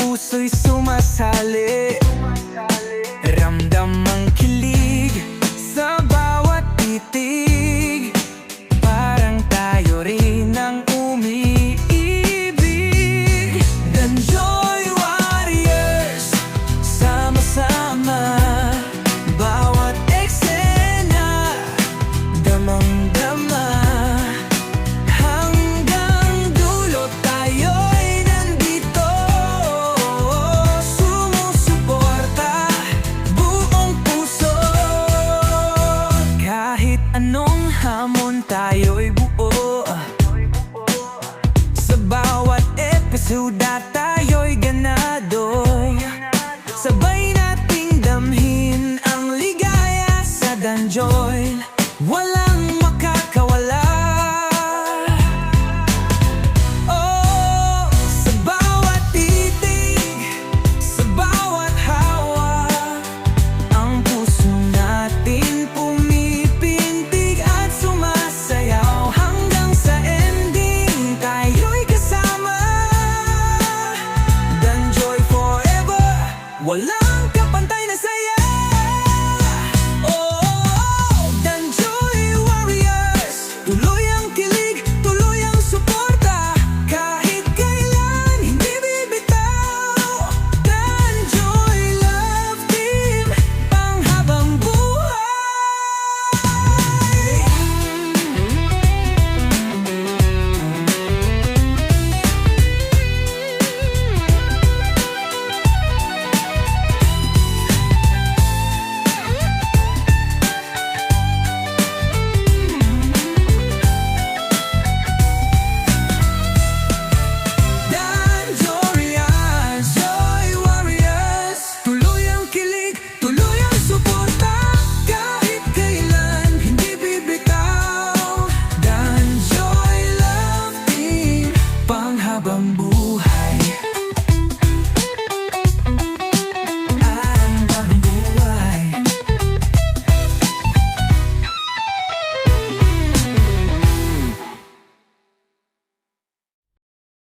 puso'y sumasali. Ramdam ang kilig sa bawat titig. Parang tayo rin ang umiibig. Danjoy Warriors, sama-sama. Bawat eksena, damang-dama. Hanggang dulo tayo'y nandito. Sumusuporta buong puso. Kahit anong hamon tayo'y buo. Sa bawat episoda tayo'y ganado. Sabay nating damhin ang ligaya sa Danjoy. Walang makakawala. Oh, sa bawat titig, sa bawat hawa, ang puso natin pumipintig at sumasayaw. Hanggang sa ending, tayo'y kasama. Danjoy forever, wala